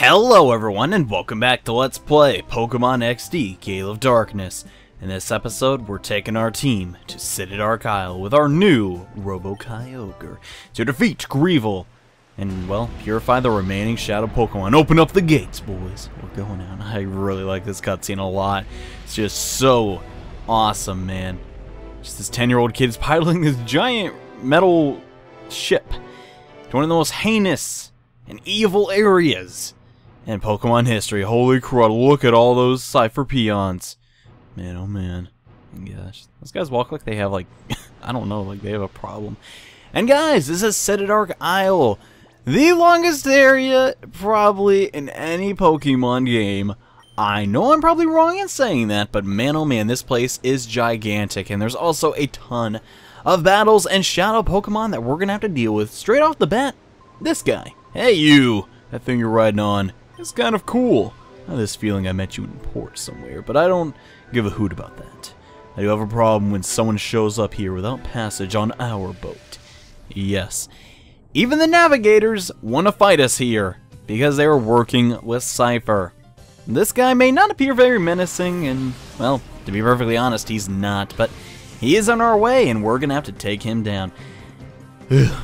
Hello everyone and welcome back to Let's Play Pokemon XD Gale of Darkness. In this episode, we're taking our team to CItadark Isle with our new Robo Kyogre to defeat Greevil and, well, purify the remaining Shadow Pokemon. Open up the gates, boys. We're going out. I really like this cutscene a lot. It's just so awesome, man. Just this 10-year-old kid's piloting this giant metal ship to one of the most heinous and evil areas in Pokemon history. Holy crud, look at all those Cypher peons. Man, oh man. Gosh, those guys walk like they have, like, I don't know, like they have a problem. And guys, this is CItadark Isle. The longest area, probably, in any Pokemon game. I know I'm probably wrong in saying that, but man, oh man, this place is gigantic. And there's also a ton of battles and Shadow Pokemon that we're going to have to deal with. Straight off the bat, this guy. Hey, you! That thing you're riding on. It's kind of cool. I have this feeling I met you in port somewhere, but I don't give a hoot about that. I do have a problem when someone shows up here without passage on our boat. Yes. Even the navigators want to fight us here, because they are working with Cypher. This guy may not appear very menacing, and, well, to be perfectly honest, he's not, but he is on our way, and we're gonna have to take him down.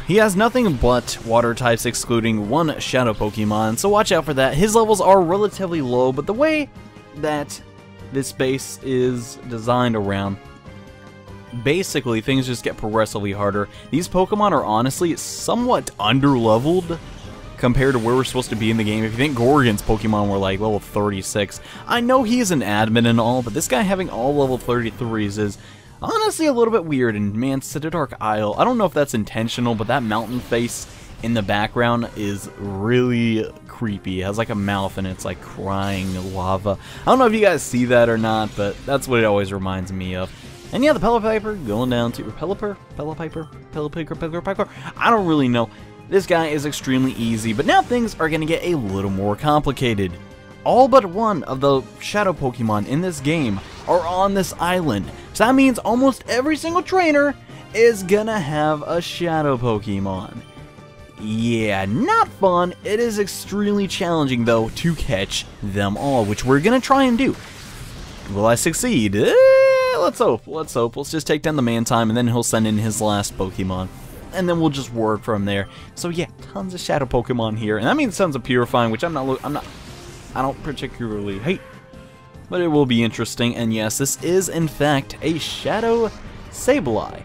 He has nothing but water types excluding one Shadow Pokemon, so watch out for that. His levels are relatively low, but the way that this base is designed around, basically things just get progressively harder. These Pokemon are honestly somewhat under-leveled compared to where we're supposed to be in the game. If you think Gorgon's Pokemon were like level 36, I know he's an admin and all, but this guy having all level 33s is honestly a little bit weird. And man, CItadark Isle, I don't know if that's intentional, but that mountain face in the background is really creepy. It has like a mouth and it's like crying lava. I don't know if you guys see that or not, but that's what it always reminds me of. And yeah, the Pelipper going down to Pelipper, I don't really know. This guy is extremely easy, but now things are going to get a little more complicated. All but one of the Shadow Pokemon in this game are on this island. So that means almost every single trainer is gonna have a Shadow Pokemon. Yeah, not fun. It is extremely challenging, though, to catch them all, which we're gonna try and do. Will I succeed? Let's hope. Let's hope. Let's just take down the Mantime, and then he'll send in his last Pokemon. And then we'll just work from there. So yeah, tons of Shadow Pokemon here. And that means tons of Purifying, which I don't particularly hate. But it will be interesting, and yes, this is in fact a Shadow Sableye.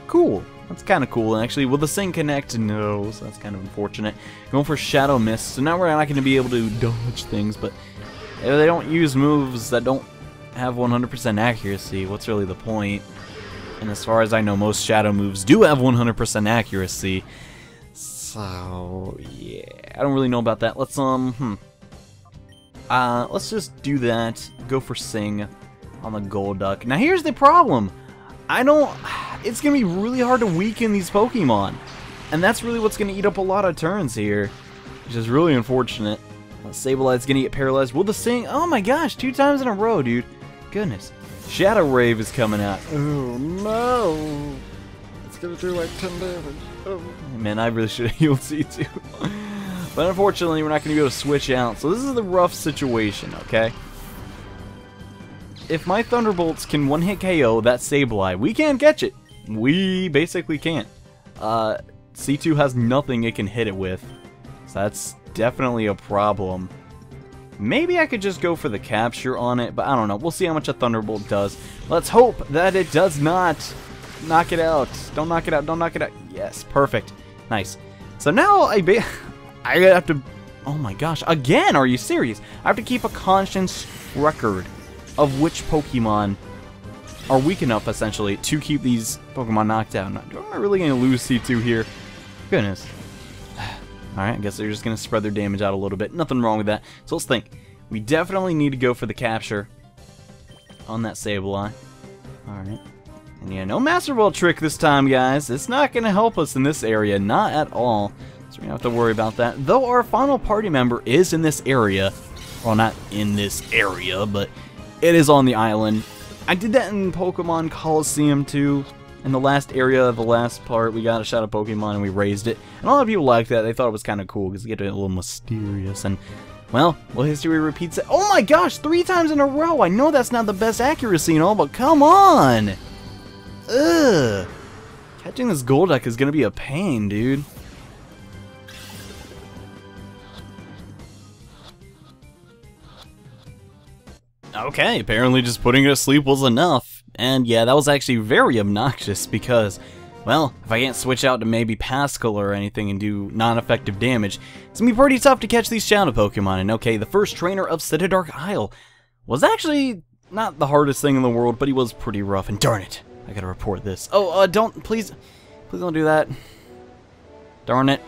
Cool. That's kind of cool, and actually, will the Sing connect? No, so that's kind of unfortunate. Going for Shadow Mist, so now we're not going to be able to dodge things, but if they don't use moves that don't have 100% accuracy, what's really the point? And as far as I know, most Shadow moves do have 100% accuracy. So, yeah, I don't really know about that. Let's just do that. Go for Sing on the Golduck. Now here's the problem. It's gonna be really hard to weaken these Pokemon. And that's really what's gonna eat up a lot of turns here, which is really unfortunate. Sableye's gonna get paralyzed. Will the Sing? Oh my gosh, 2 times in a row, dude. Goodness. Shadow Rave is coming out. Oh no. It's gonna do like 10 damage. Oh. Man, I really should have healed C2. But unfortunately, we're not going to be able to switch out. So this is the rough situation, okay? If my Thunderbolts can one-hit KO that Sableye, we can't catch it. We basically can't. C2 has nothing it can hit it with. So that's definitely a problem. Maybe I could just go for the capture on it, but I don't know. We'll see how much a Thunderbolt does. Let's hope that it does not knock it out. Don't knock it out. Don't knock it out. Yes, perfect. Nice. So now I have to, oh my gosh, again, are you serious? I have to keep a conscious record of which Pokemon are weak enough, essentially, to keep these Pokemon knocked out. Am I really going to lose C2 here? Goodness. Alright, I guess they're just going to spread their damage out a little bit. Nothing wrong with that. So let's think. We definitely need to go for the capture on that Sableye. Alright. And yeah, no Master Ball trick this time, guys. It's not going to help us in this area, not at all. So we don't have to worry about that. Though our final party member is in this area. Well, not in this area, but it is on the island. I did that in Pokemon Coliseum too. In the last area, the last part, we got a Shadow Pokemon and we raised it. And a lot of people liked that. They thought it was kind of cool because you get a little mysterious. And, well, history repeats it. Oh my gosh, 3 times in a row! I know that's not the best accuracy and all, but come on! Ugh! Catching this Golduck is gonna be a pain, dude. Okay, apparently just putting it to sleep was enough. And yeah, that was actually very obnoxious because, well, if I can't switch out to maybe Pascal or anything and do non-effective damage, it's gonna be pretty tough to catch these Shadow Pokemon. And okay, the first trainer of CItadark Isle was actually not the hardest thing in the world, but he was pretty rough. And darn it, I gotta report this. Oh, please don't do that. Darn it.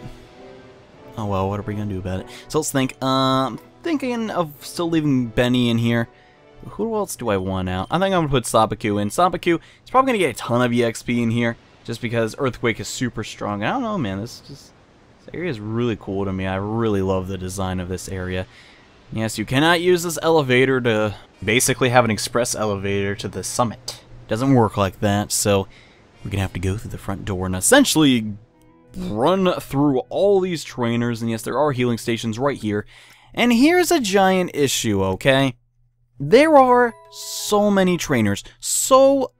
Oh well, what are we gonna do about it? So let's think. Thinking of still leaving Benny in here. Who else do I want out? I think I'm gonna put Sabaku in. Sabaku is probably gonna get a ton of EXP in here, just because Earthquake is super strong. I don't know, man. This area is really cool to me. I really love the design of this area. Yes, you cannot use this elevator to basically have an express elevator to the summit. It doesn't work like that, so we're gonna have to go through the front door and essentially run through all these trainers. And yes, there are healing stations right here. And here's a giant issue, okay? There are so many trainers, so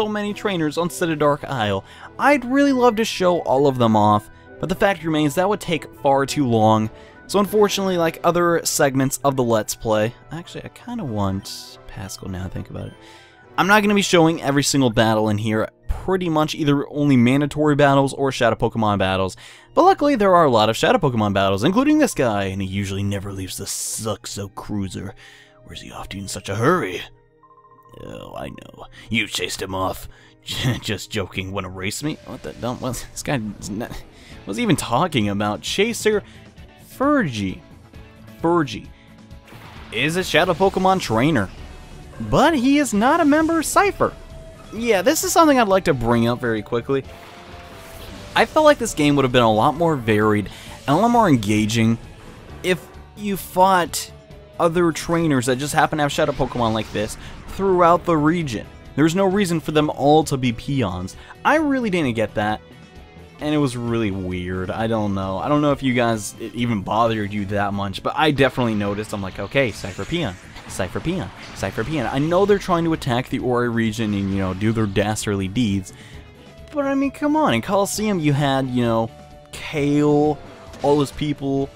many trainers on CItadark Isle. I'd really love to show all of them off, but the fact remains that would take far too long. So unfortunately, like other segments of the Let's Play, actually I kind of want Pascal now, think about it. I'm not going to be showing every single battle in here, pretty much either only mandatory battles or Shadow Pokemon battles. But luckily there are a lot of Shadow Pokemon battles, including this guy, and he usually never leaves the Suxo Cruiser. Where's he off to in such a hurry? Oh, I know. You chased him off. Just joking. Want to race me? What the dump? Well, this guy was even talking about Chaser Fergie. Fergie is a Shadow Pokemon trainer, but he is not a member of Cypher. Yeah, this is something I'd like to bring up very quickly. I felt like this game would have been a lot more varied and a lot more engaging if you fought other trainers that just happen to have Shadow Pokemon like this throughout the region. There's no reason for them all to be peons. I really didn't get that, and it was really weird. I don't know. I don't know if you guys, it even bothered you that much, but I definitely noticed. I'm like, okay, Cypher Peon, Cypher Peon, Cypher Peon. I know they're trying to attack the Ori region and, you know, do their dastardly deeds, but I mean, come on. In Coliseum, you had, you know, Kale, all those people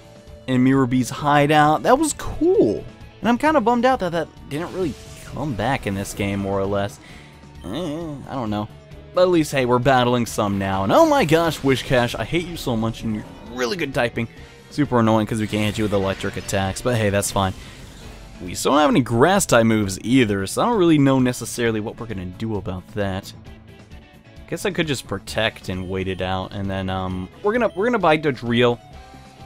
in Mirror B's hideout. That was cool. And I'm kind of bummed out that that didn't really come back in this game, more or less. I don't know. But at least, hey, we're battling some now. And oh my gosh, Wishcash, I hate you so much, and you're really good typing. Super annoying because we can't hit you with electric attacks, but hey, that's fine. We still don't have any grass-type moves either, so I don't really know necessarily what we're going to do about that. Guess I could just protect and wait it out, and then we're gonna buy Dodrio,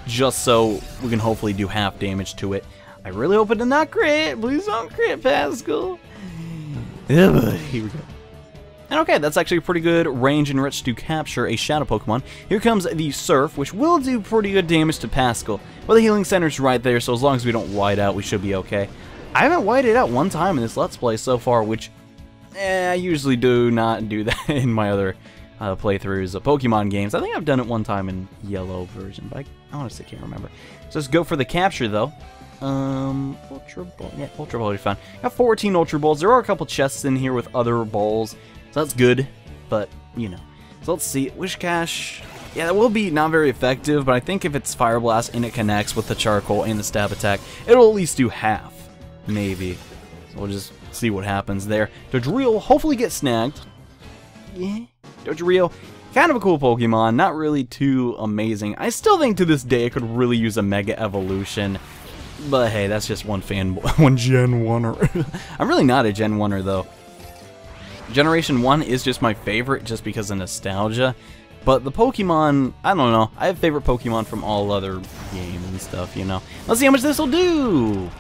just so we can hopefully do half damage to it. I really hope it did not crit. Please don't crit, Pascal. Here we go. And okay, that's actually a pretty good range and reach to capture a Shadow Pokemon. Here comes the Surf, which will do pretty good damage to Pascal. Well, the healing center's right there, so as long as we don't white out, we should be okay. I haven't whited out one time in this Let's Play so far, which I usually do not do that in my other playthroughs of Pokemon games. I think I've done it one time in yellow version, but I honestly can't remember. So let's go for the capture, though. Ultra Ball. Yeah, Ultra Ball will be fine. Got 14 Ultra Balls. There are a couple chests in here with other balls, so that's good, but, you know. So let's see. Wishcash. Yeah, that will be not very effective, but I think if it's Fire Blast and it connects with the Charcoal and the Stab Attack, it'll at least do half. Maybe. So we'll just see what happens there. Dodrio hopefully get snagged. Yeah. Dodrio, kind of a cool Pokemon, not really too amazing. I still think to this day it could really use a Mega Evolution. But hey, that's just one Gen 1er. I'm really not a Gen 1er though. Generation 1 is just my favorite just because of nostalgia. But the Pokemon, I don't know. I have favorite Pokemon from all other games and stuff, you know. Let's see how much this will do.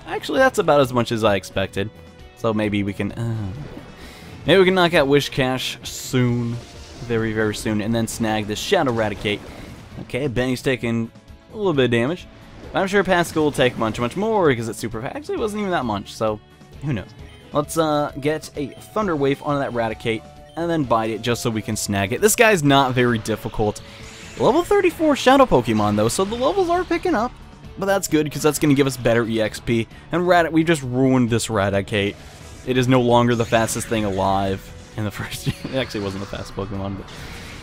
Actually, that's about as much as I expected. So maybe we can knock out Wishcash soon. Very, very soon. And then snag this Shadow Raticate. Okay, Benny's taking a little bit of damage. But I'm sure Pascal will take much, much more because it's super fast. Actually, it wasn't even that much, so who knows. Let's get a Thunder Wave onto that Raticate. and then bite it just so we can snag it. This guy's not very difficult. Level 34 Shadow Pokemon though, so the levels are picking up. But that's good, because that's going to give us better EXP. And we just ruined this Raticate. It is no longer the fastest thing alive in the first... It actually wasn't the fastest Pokemon, but...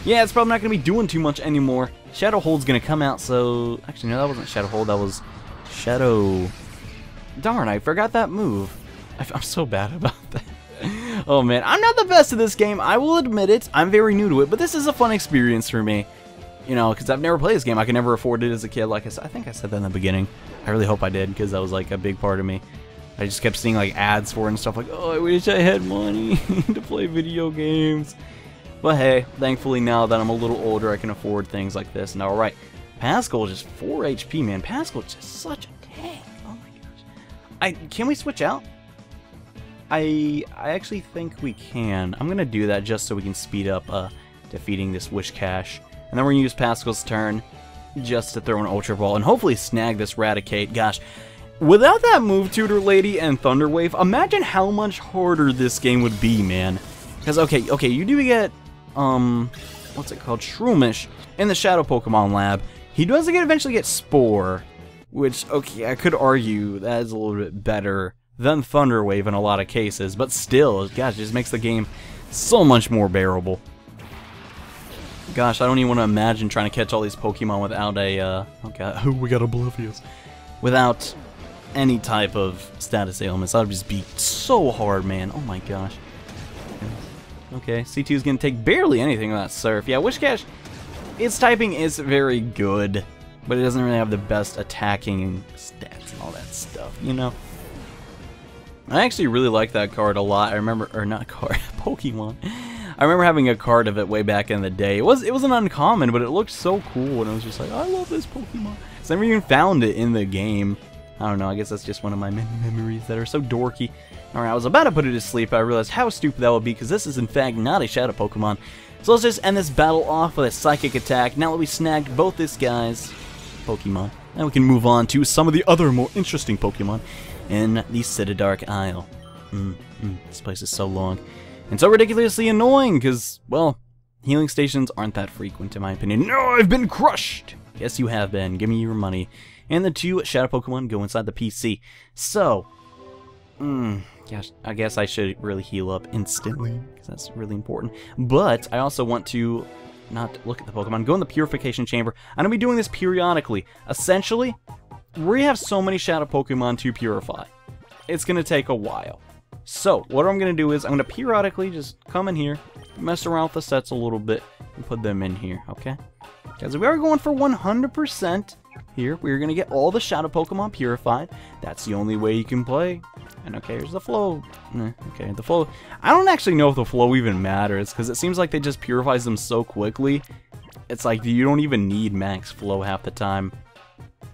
Yeah, it's probably not going to be doing too much anymore. Shadow Hold's going to come out, so... Actually, no, that wasn't Shadow Hold, that was... Shadow... Darn, I forgot that move. I'm so bad about that. Oh man, I'm not the best at this game, I will admit it. I'm very new to it, but this is a fun experience for me. You know, because I've never played this game. I could never afford it as a kid. Like I said, I think I said that in the beginning. I really hope I did, because that was like a big part of me. I just kept seeing like ads for it and stuff like, oh, I wish I had money to play video games. But hey, thankfully now that I'm a little older, I can afford things like this. Now, alright, Pascal is just 4 HP, man. Pascal is just such a tank. Oh my gosh. Can we switch out? I actually think we can. I'm going to do that just so we can speed up defeating this Wish Cache. And then we're going to use Pascal's turn just to throw an Ultra Ball and hopefully snag this Raticate. Gosh, without that Move Tutor Lady and Thunder Wave, imagine how much harder this game would be, man. Because, okay, you do get, what's it called? Shroomish in the Shadow Pokemon Lab. He does eventually get Spore, which, okay, I could argue that is a little bit better than Thunder Wave in a lot of cases. But still, gosh, it just makes the game so much more bearable. Gosh, I don't even want to imagine trying to catch all these Pokemon without a, oh god, we got Oblivious. Without any type of status ailments. That would just be so hard, man. Oh my gosh. Okay, C2 is going to take barely anything on that Surf. Yeah, Wish Cache, its typing is very good, but it doesn't really have the best attacking stats and all that stuff, you know? I actually really like that card a lot. I remember, or not card, Pokemon. I remember having a card of it way back in the day. It wasn't uncommon, but it looked so cool, and I was just like, I love this Pokemon. So I never even found it in the game. I don't know, I guess that's just one of my many memories that are so dorky. Alright, I was about to put it to sleep, but I realized how stupid that would be, because this is in fact not a Shadow Pokemon. So let's just end this battle off with a Psychic Attack. Now that we snagged both this guy's Pokemon, now we can move on to some of the other more interesting Pokemon in the CItadark Isle. This place is so long. And so ridiculously annoying, because, well, healing stations aren't that frequent in my opinion. No, I've been crushed! Yes, you have been. Give me your money. And the 2 Shadow Pokemon go inside the PC. So, gosh, I guess I should really heal up instantly, because that's really important. But I also want to not look at the Pokemon, go in the Purification Chamber. I'm going to be doing this periodically. Essentially, we have so many Shadow Pokemon to purify. It's going to take a while. So, what I'm going to do is, I'm going to periodically just come in here, mess around with the sets a little bit, and put them in here, okay? Because we are going for 100% here. We're going to get all the Shadow Pokemon purified. That's the only way you can play. And okay, here's the flow. Okay, the flow. I don't actually know if the flow even matters, because it seems like they just purifies them so quickly. It's like, you don't even need max flow half the time.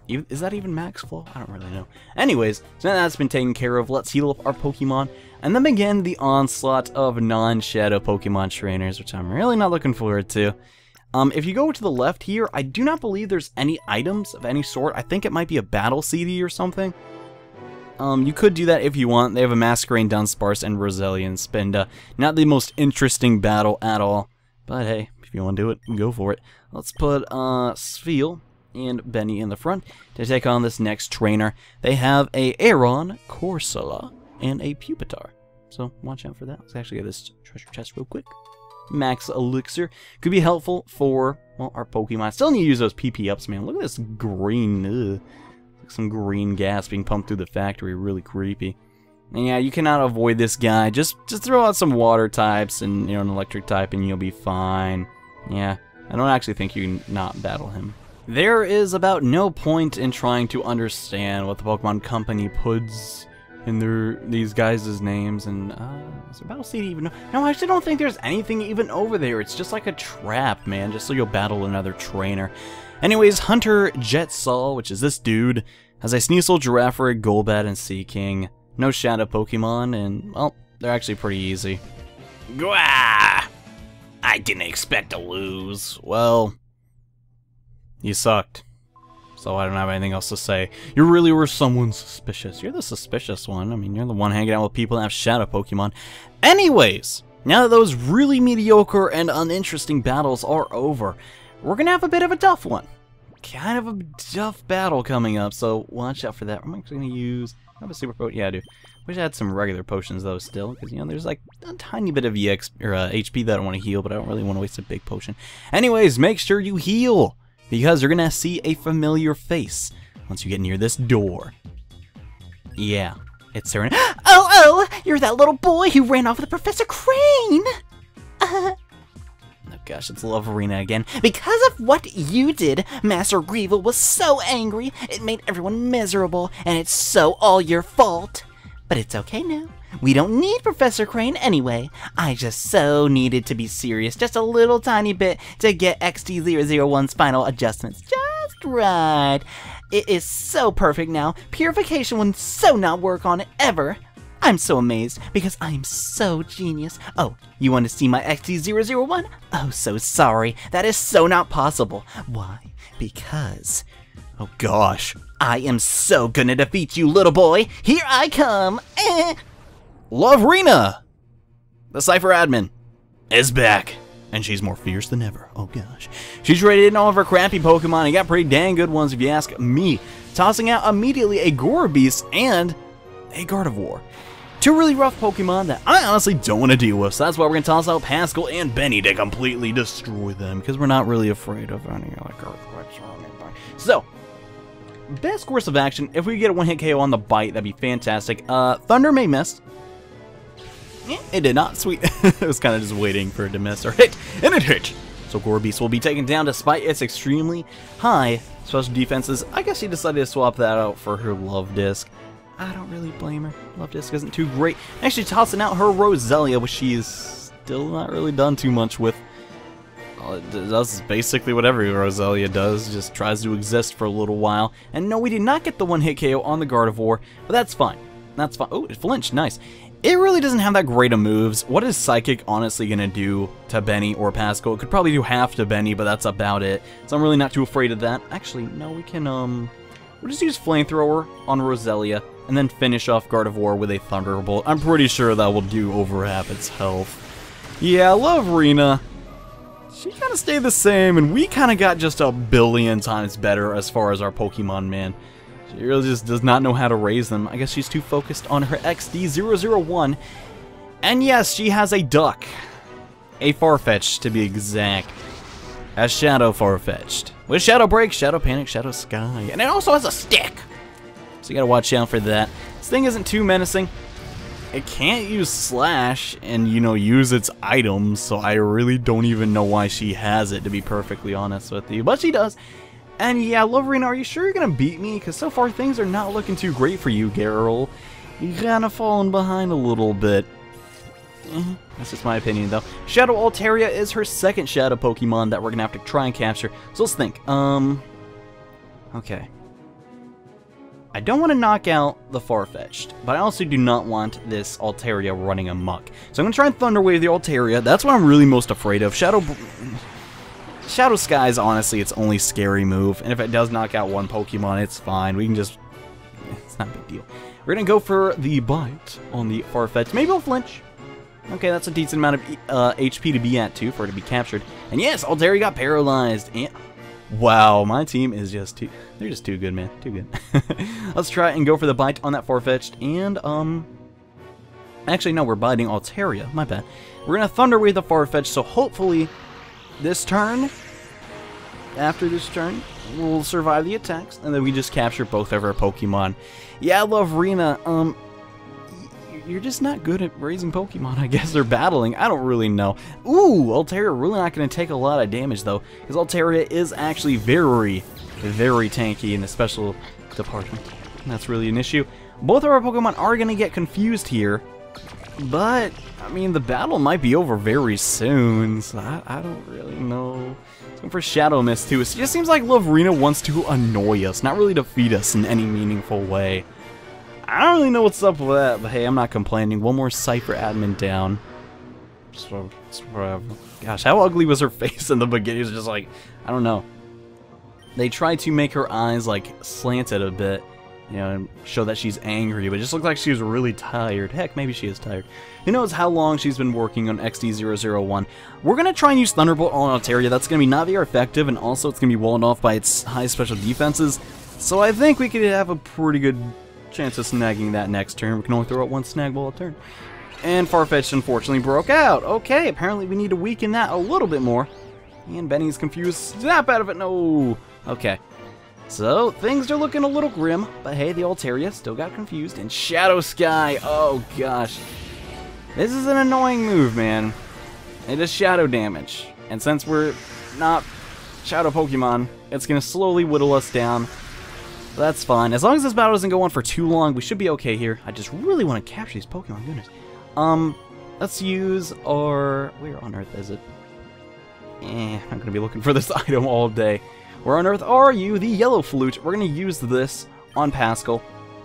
Is that even max flow? I don't really know. Anyways, so now that's been taken care of, let's heal up our Pokemon, and then begin the onslaught of non-Shadow Pokemon trainers, which I'm really not looking forward to. If you go to the left here, I do not believe there's any items of any sort. I think it might be a battle CD or something. You could do that if you want. They have a Masquerain, Dunsparce, and Rosalian Spinda. Not the most interesting battle at all, but hey, if you want to do it, go for it. Let's put Spheal and Benny in the front to take on this next trainer. They have a Aeron, Corsola, and a Pupitar. So watch out for that. Let's actually get this treasure chest real quick. Max Elixir could be helpful for, well, our Pokemon. Still need to use those PP ups, man. Look at this green, like some green gas being pumped through the factory. Really creepy. And yeah, you cannot avoid this guy. Just throw out some water types and, you know, an electric type, and you'll be fine. Yeah, I don't actually think you can not battle him. There is about no point in trying to understand what the Pokemon Company puts in these guys' names, and is there Battle CD even? No, I actually don't think there's anything even over there. It's just like a trap, man, just so you'll battle another trainer. Anyways, Hunter Jetsol, which is this dude, has a Sneasel, Girafarig, Golbat, and Seaking. No Shadow Pokemon, and, well, they're actually pretty easy. Gwah! I didn't expect to lose. Well, you sucked. So I don't have anything else to say. You really were someone suspicious. You're the suspicious one. I mean, you're the one hanging out with people that have Shadow Pokemon. Anyways, Now that those really mediocre and uninteresting battles are over, we're gonna have a bit of a tough one. Kind of a tough battle coming up, so watch out for that. I'm actually gonna use... I have a super potion. Yeah, I do. Wish I had some regular potions though still, because, you know, there's like a tiny bit of HP that I want to heal, but I don't really want to waste a big potion. Anyways, make sure you heal, because you're gonna see a familiar face once you get near this door. Yeah, it's Serena. Oh, you're that little boy who ran off with Professor Crane! Oh gosh, it's Lovrina again. Because of what you did, Master Grievous was so angry, it made everyone miserable, and it's so all your fault. But it's okay now. We don't need Professor Crane anyway. I just so needed to be serious just a little tiny bit to get XD001's final adjustments just right. It is so perfect now. Purification would so not work on it ever. I'm so amazed because I'm so genius. Oh, you want to see my XD001? Oh, so sorry. That is so not possible. Why? Because... oh gosh. I am so gonna defeat you, little boy. Here I come. Lovrina! The Cypher admin is back. And she's more fierce than ever. Oh gosh. She's rated in all of her crappy Pokemon and got pretty dang good ones if you ask me. Tossing out immediately a Gorebeast and a Gardevoir. Two really rough Pokemon that I honestly don't want to deal with, so that's why we're going to toss out Pascal and Benny to completely destroy them, because we're not really afraid of any like earthquakes or anything. So, best course of action, if we get a one-hit KO on the bite, that'd be fantastic. Thunder may miss. It did not. Sweet. It was kind of just waiting for it to miss or hit, and it hit. So Gorebeast will be taken down despite its extremely high special defenses. I guess she decided to swap that out for her Love Disc. I don't really blame her. Love Disc isn't too great. Actually tossing out her Roselia, which she is still not really done too much with. It does basically what every Roselia does, just tries to exist for a little while. And no, we did not get the one-hit KO on the Gardevoir, but that's fine. That's fine. Oh, it flinched. Nice. It really doesn't have that great of moves. What is Psychic honestly going to do to Benny or Pascal? It could probably do half to Benny, but that's about it. So I'm really not too afraid of that. Actually, no, we can, we'll just use Flamethrower on Roselia, and then finish off Gardevoir with a Thunderbolt. I'm pretty sure that will do over half its health. Yeah, Lovrina. She kind of stayed the same, and we kind of got just a billion times better as far as our Pokemon, man. She really just does not know how to raise them. I guess she's too focused on her XD001. And yes, she has a duck. A Farfetch'd, to be exact. A Shadow Farfetch'd. With Shadow Break, Shadow Panic, Shadow Sky. And it also has a stick! So you gotta watch out for that. This thing isn't too menacing. It can't use Slash and, you know, use its items, so I really don't even know why she has it, to be perfectly honest with you. But she does. And yeah, Lovrina, are you sure you're gonna beat me? Because so far things are not looking too great for you, Garrel. You're kinda falling behind a little bit. That's just my opinion, though. Shadow Altaria is her second Shadow Pokemon that we're gonna have to try and capture. So let's think. Okay. I don't want to knock out the Farfetch'd, but I also do not want this Altaria running amok. So I'm going to try and Thunder Wave the Altaria. That's what I'm really most afraid of. Shadow Sky is honestly its only scary move, and if it does knock out one Pokemon, it's fine. We can just... it's not a big deal. We're going to go for the Bite on the Farfetch'd. Maybe it'll flinch. Okay, that's a decent amount of HP to be at, too, for it to be captured. And yes, Altaria got paralyzed. And... wow, my team is just too... they're just too good, man. Too good. Let's try and go for the Bite on that Farfetch'd. And, actually, no, we're biting Altaria. My bad. We're going to Thunder Wave the Farfetch'd, so hopefully this turn, after this turn, we'll survive the attacks, and then we just capture both of our Pokemon. Yeah, Lovrina, you're just not good at raising Pokemon, I guess, or battling. I don't really know. Ooh, Altaria really not going to take a lot of damage, though, because Altaria is actually very, very tanky in the special department. And that's really an issue. Both of our Pokemon are going to get confused here, but, I mean, the battle might be over very soon, so I don't really know. Let's go for Shadow Mist, too. It just seems like Lovrina wants to annoy us, not really defeat us in any meaningful way. I don't really know what's up with that, but hey, I'm not complaining. One more Cypher admin down. Gosh, how ugly was her face in the beginning? It was just like, I don't know. They tried to make her eyes, like, slanted a bit, you know, and show that she's angry, but it just looked like she was really tired. Heck, maybe she is tired. Who knows how long she's been working on XD001. We're going to try and use Thunderbolt on Altaria. That's going to be not very effective, and also it's going to be walled off by its high special defenses. So I think we could have a pretty good chance of snagging that next turn. We can only throw out one snag ball a turn. And Farfetch'd unfortunately broke out. Okay, apparently we need to weaken that a little bit more. And Benny's confused. Snap out of it. No. Okay. So, things are looking a little grim, but hey, the Altaria still got confused. And Shadow Sky, oh gosh. This is an annoying move, man. It does shadow damage. And since we're not Shadow Pokemon, it's going to slowly whittle us down. That's fine. As long as this battle doesn't go on for too long, we should be okay here. I just really want to capture these Pokemon, goodness. Let's use our... Where on earth is it? I'm going to be looking for this item all day. Where on earth are you? The Yellow Flute. We're going to use this on Pascal.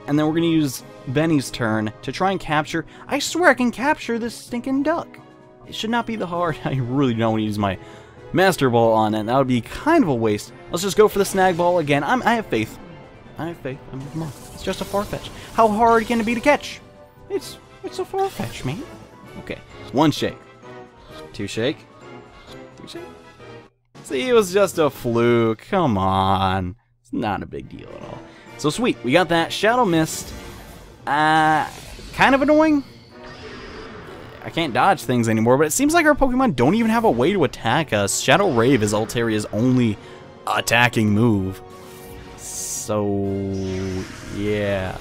And then we're going to use Benny's turn to try and capture... I swear I can capture this stinking duck. It should not be the hard. I really don't want to use my Master Ball on it. That would be kind of a waste. Let's just go for the Snag Ball again. I have faith. I have faith. Come on. It's just a Farfetch. How hard can it be to catch? It's a Farfetch, man. Okay. One shake. Two shake. Three shake. See, it was just a fluke. Come on. It's not a big deal at all. So sweet. We got that. Shadow Mist. Kind of annoying. I can't dodge things anymore, but it seems like our Pokemon don't even have a way to attack us. Shadow Rave is Altaria's only attacking move. So, yeah.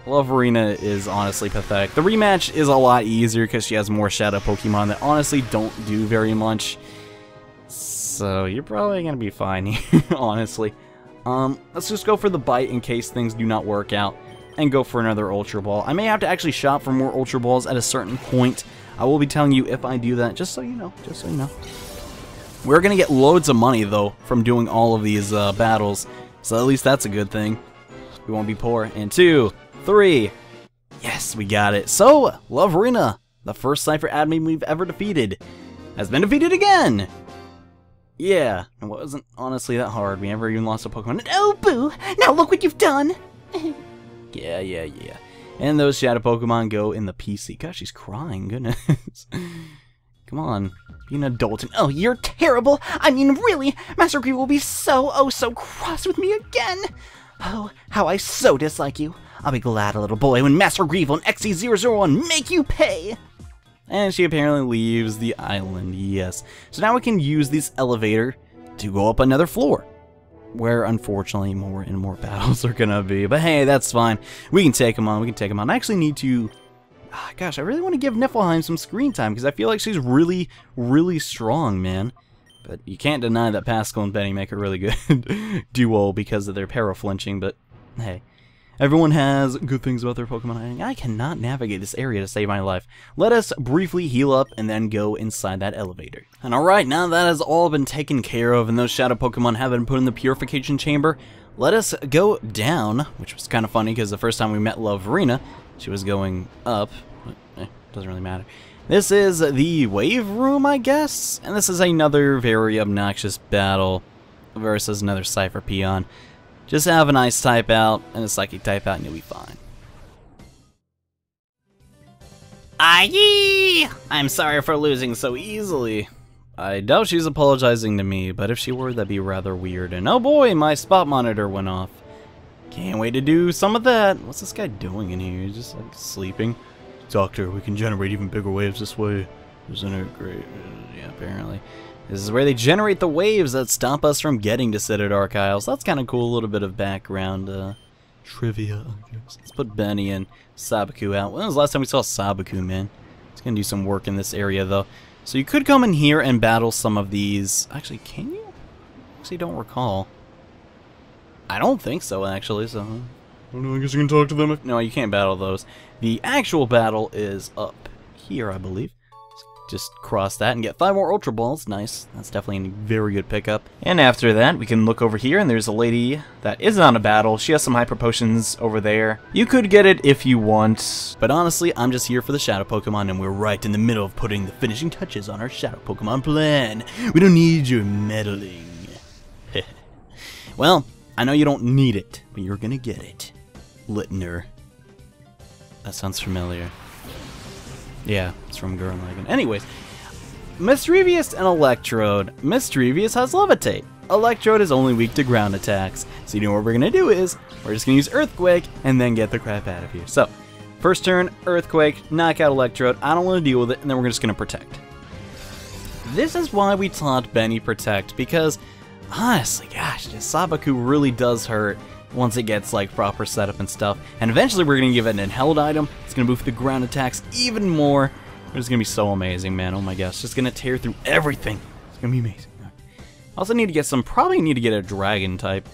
Lovrina is honestly pathetic. The rematch is a lot easier because she has more Shadow Pokemon that honestly don't do very much. So, you're probably going to be fine here, honestly. Let's just go for the Bite in case things do not work out. And go for another Ultra Ball. I may have to actually shop for more Ultra Balls at a certain point. I will be telling you if I do that, just so you know. Just so you know. We're going to get loads of money, though, from doing all of these battles. So at least that's a good thing. We won't be poor. And 2, 3. Yes, we got it. So, Lovrina, the first Cypher admin we've ever defeated, has been defeated again. Yeah, it wasn't honestly that hard. We never even lost a Pokemon. Oh, boo! Now look what you've done! Yeah. And those Shadow Pokemon go in the PC. Gosh, she's crying, goodness. Come on, be an adult. Oh, you're terrible! I mean, really! Master Greaver will be so cross with me again! Oh, how I so dislike you. I'll be glad, little boy, when Master Greaver and XD001 make you pay! And she apparently leaves the island, yes. So now we can use this elevator to go up another floor, where unfortunately more and more battles are gonna be. But hey, that's fine. We can take them on. I actually need to... gosh, I really want to give Niflheim some screen time, because I feel like she's really, really strong, man. But you can't deny that Pascal and Benny make a really good duo because of their para-flinching, but hey. Everyone has good things about their Pokemon. I cannot navigate this area to save my life. Let us briefly heal up and then go inside that elevator. And alright, now that has all been taken care of and those Shadow Pokemon have been put in the Purification Chamber, let us go down, which was kind of funny because the first time we met Lovrina, she was going up, but doesn't really matter. This is the Wave Room, I guess, and this is another very obnoxious battle versus another Cypher Peon. Just have an Ice type out and a Psychic type out and you'll be fine. Aye! I'm sorry for losing so easily. I doubt she's apologizing to me, but if she were, that'd be rather weird. And oh boy, my spot monitor went off. Can't wait to do some of that. What's this guy doing in here? He's just like sleeping. Doctor, we can generate even bigger waves this way. Isn't it great? Yeah, apparently. This is where they generate the waves that stop us from getting to CItadark Isles. That's kind of cool, a little bit of background trivia. Let's put Benny and Sabaku out. When was the last time we saw Sabaku, man? It's going to do some work in this area, though. So you could come in here and battle some of these. Actually, can you? Actually, don't recall. I don't think so, actually, so... I don't know, I guess you can talk to them if... No, you can't battle those. The actual battle is up here, I believe. Just cross that and get 5 more Ultra Balls. Nice. That's definitely a very good pickup. And after that, we can look over here, and there's a lady that is on a battle. She has some Hyper Potions over there. You could get it if you want, but honestly, I'm just here for the Shadow Pokemon, and we're right in the middle of putting the finishing touches on our Shadow Pokemon plan. We don't need your meddling. Well, I know you don't need it, but you're gonna get it. Litner. That sounds familiar. Yeah, it's from Gurren Lagann. Anyways, Mischievous and Electrode. Mischievous has Levitate. Electrode is only weak to ground attacks. So you know what we're gonna do is, we're just gonna use Earthquake and then get the crap out of here. So, first turn, Earthquake, knock out Electrode. I don't want to deal with it, and then we're just gonna Protect. This is why we taught Benny Protect, because honestly, gosh, Sabaku really does hurt once it gets like proper setup and stuff. And eventually we're gonna give it an held item. It's gonna boost the ground attacks even more. It's gonna be so amazing, man. Oh my gosh, it's just gonna tear through everything. It's gonna be amazing. I also need to get some, probably need to get a dragon type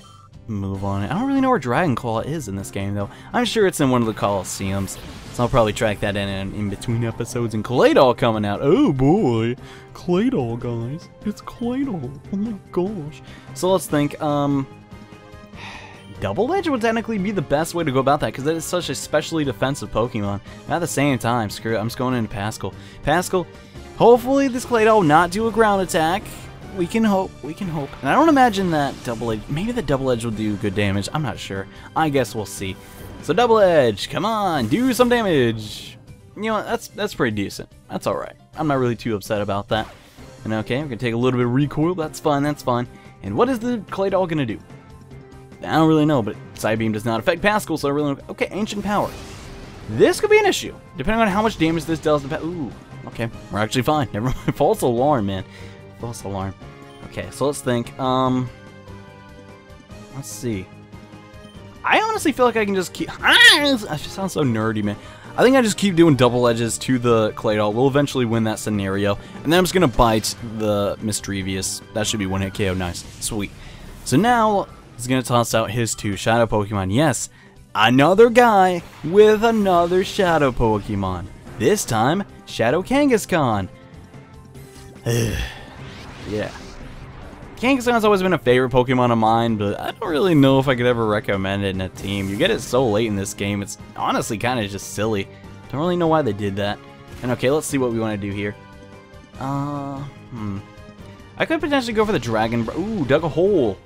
move on it. I don't really know where Dragon Claw is in this game though. I'm sure it's in one of the Colosseums. So I'll probably track that in between episodes. And Claydol coming out. Oh boy. Claydol, guys. It's Claydol. Oh my gosh. So let's think, Double Edge would technically be the best way to go about that, because that is such a specially defensive Pokemon. At the same time, screw it, I'm just going into Pascal. Pascal, hopefully this Claydol will not do a ground attack. We can hope, we can hope. And I don't imagine that Double Edge, maybe the Double Edge will do good damage, I'm not sure. I guess we'll see. So Double Edge, come on, do some damage. You know what, that's pretty decent. That's alright. I'm not really too upset about that. And okay, we're gonna take a little bit of recoil, that's fine, that's fine. And what is the Claydol gonna do? I don't really know, but Psybeam does not affect Pascal, so I really don't. Okay, Ancient Power. This could be an issue, depending on how much damage this does. Ooh, okay, we're actually fine. Never mind. False alarm, man. False alarm. Okay, so let's think. Let's see. I honestly feel like I can just keep. I just sound so nerdy, man. I think I just keep doing double edges to the Claydol. We'll eventually win that scenario, and then I'm just gonna bite the Mischievous. That should be one hit KO. Nice, sweet. So now he's gonna toss out his 2 Shadow Pokemon. Yes, another guy with another Shadow Pokemon. This time, Shadow Kangaskhan. Yeah. Kangaskhan's always been a favorite Pokemon of mine, but I don't really know if I could ever recommend it in a team. You get it so late in this game, it's honestly kind of just silly. Don't really know why they did that. And okay, let's see what we want to do here. I could potentially go for the Dragon. Ooh, dug a hole.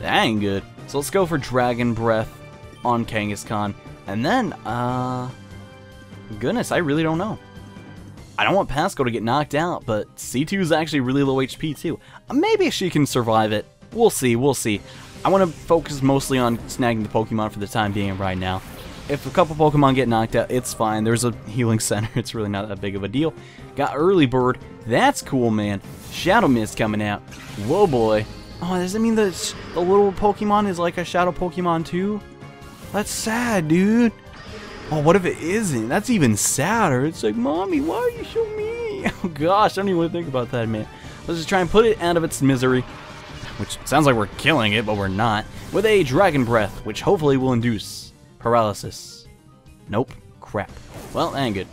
That ain't good. So let's go for Dragon Breath on Kangaskhan. And then, goodness, I really don't know. I don't want Pascal to get knocked out, but C2 is actually really low HP too. Maybe she can survive it. We'll see, we'll see. I want to focus mostly on snagging the Pokemon for the time being right now. If a couple Pokemon get knocked out, it's fine. There's a healing center. It's really not that big of a deal. Got Early Bird. That's cool, man. Shadow Mist coming out. Whoa, boy. Oh, does it mean the little Pokemon is like a Shadow Pokemon too? That's sad, dude. Oh, what if it isn't? That's even sadder. It's like, Mommy, why are you so mean? Oh gosh, I don't even want to think about that, man. Let's just try and put it out of its misery. Which sounds like we're killing it, but we're not. With a Dragon Breath, which hopefully will induce paralysis. Nope. Crap. Well, that ain't good.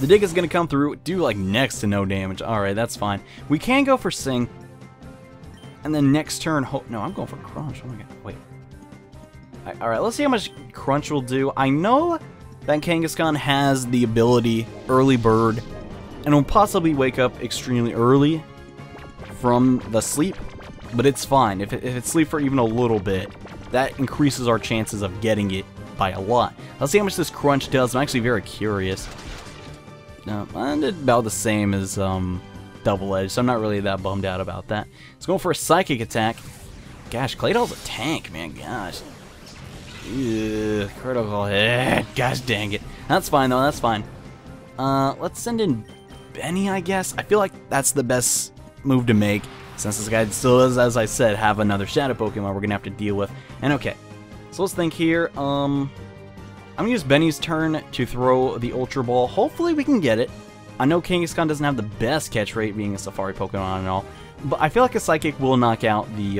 The Dig is going to come through, do like next to no damage. Alright, that's fine. We can go for Sing. And then next turn, no, I'm going for Crunch. Oh my god, wait. Alright, let's see how much Crunch will do. I know that Kangaskhan has the ability Early Bird, and will possibly wake up extremely early from the sleep, but it's fine. If it's sleep for even a little bit, that increases our chances of getting it by a lot. Let's see how much this Crunch does. I'm actually very curious. No, I did about the same as Double Edge, so I'm not really that bummed out about that. Let's go for a Psychic Attack. Gosh, Claydol's a tank, man. Gosh. Ugh, critical hit. Gosh dang it. That's fine though, that's fine. Let's send in Benny, I guess. I feel like that's the best move to make, since this guy still does, as I said, have another Shadow Pokemon we're gonna have to deal with. And okay, so let's think here. I'm gonna use Benny's turn to throw the Ultra Ball. Hopefully we can get it. I know Kangaskhan doesn't have the best catch rate, being a Safari Pokemon and all, but I feel like a Psychic will knock out the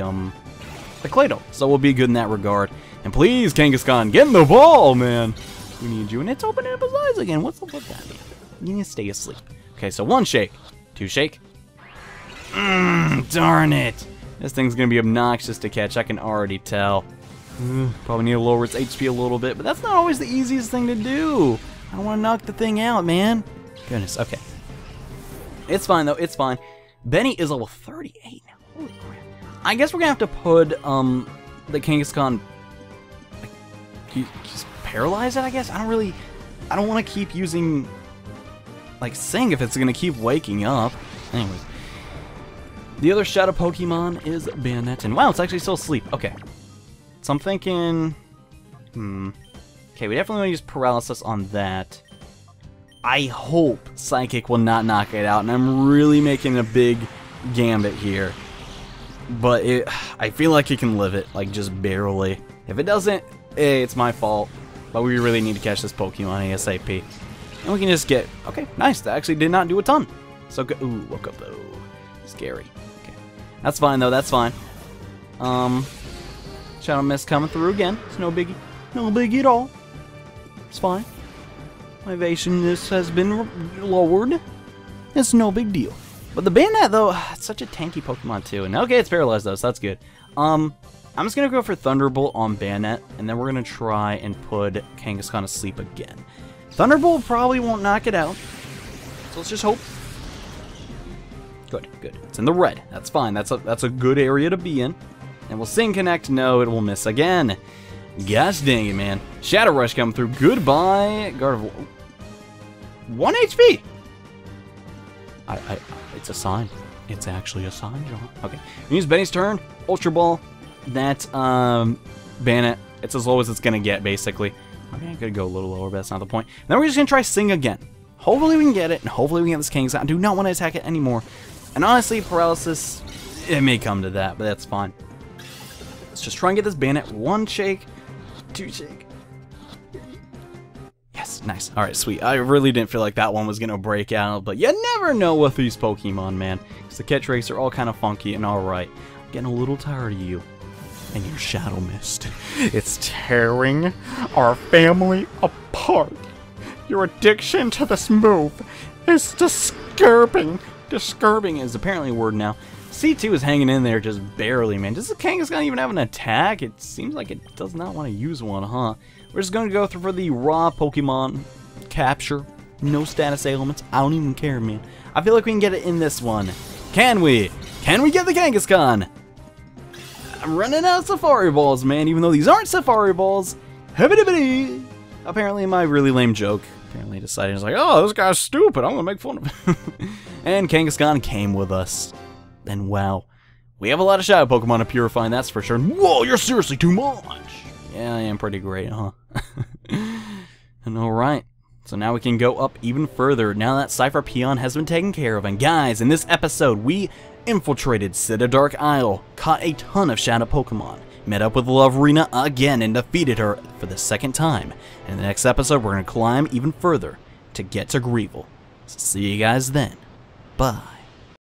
Claydol, so we'll be good in that regard. And please, Kangaskhan, get in the ball, man. We need you. And it's opening up his eyes again. What's up with that? You need to stay asleep. Okay, so 1 shake. 2 shake. Darn it. This thing's going to be obnoxious to catch. I can already tell. Probably need to lower its HP a little bit, but that's not always the easiest thing to do. I don't want to knock the thing out, man. Goodness, okay. It's fine, though. It's fine. Benny is level 38 now. Holy crap. I guess we're going to have to put, the Kangaskhan, like, just paralyze it, I guess? I don't want to keep using, like, Sing if it's going to keep waking up. Anyways. The other Shadow Pokemon is Bayonet, and wow, it's actually still asleep. Okay. So I'm thinking, okay, we definitely want to use Paralysis on that. I hope Psychic will not knock it out, and I'm really making a big gambit here. But I feel like it can live it, like, just barely. If it doesn't, it's my fault. But we really need to catch this Pokemon ASAP. And we can just get, okay, nice, that actually did not do a ton. So good, ooh, woke up though, scary. Okay, that's fine though, that's fine. Shadow Mist coming through again, it's no biggie. No biggie at all. It's fine. My evasiveness has been lowered. It's no big deal. But the Bayonet, though, it's such a tanky Pokemon, too. And okay, it's paralyzed, though, so that's good. I'm just going to go for Thunderbolt on Bayonet, and then we're going to try and put Kangaskhan to sleep again. Thunderbolt probably won't knock it out, so let's just hope. Good, good. It's in the red. That's fine. That's a good area to be in. And will Sing Connect? No, it will miss again. Gosh dang it, man. Shadow Rush coming through. Goodbye. Guard of... 1 HP! It's a sign. It's actually a sign, John. Okay. Use Benny's turn. Ultra Ball. That's, Bayonet. It's as low as it's gonna get, basically. Okay, I could go a little lower, but that's not the point. And then we're just gonna try Sing again. Hopefully we can get it, and hopefully we can get this Kangaskhan. I do not want to attack it anymore. And honestly, Paralysis, it may come to that, but that's fine. Let's just try and get this Bayonet. 1 shake. 2 shake. Yes, nice. Alright, sweet. I really didn't feel like that one was going to break out, but you never know with these Pokemon, man. Because the catch rates are all kind of funky and alright. I'm getting a little tired of you and your Shadow Mist. It's tearing our family apart. Your addiction to this move is disturbing. Disturbing is apparently a word now. C2 is hanging in there just barely, man. Does the Kangaskhan even have an attack? It seems like it does not want to use one, huh? We're just going to go through for the raw Pokemon capture. No status ailments. I don't even care, man. I feel like we can get it in this one. Can we? Can we get the Kangaskhan? I'm running out of Safari Balls, man. Even though these aren't Safari Balls. Apparently my really lame joke. Apparently decided, it's like, oh, this guy's stupid. I'm going to make fun of him. And Kangaskhan came with us. And wow, we have a lot of Shadow Pokemon to purify, and that's for sure. Whoa, you're seriously too much! Yeah, I am pretty great, huh? And alright, so now we can go up even further, now that Cypher Peon has been taken care of. And guys, in this episode, we infiltrated CItadark Isle, caught a ton of Shadow Pokemon, met up with Lovrina again, and defeated her for the 2nd time. And in the next episode, we're going to climb even further to get to Greevil. So see you guys then. Bye.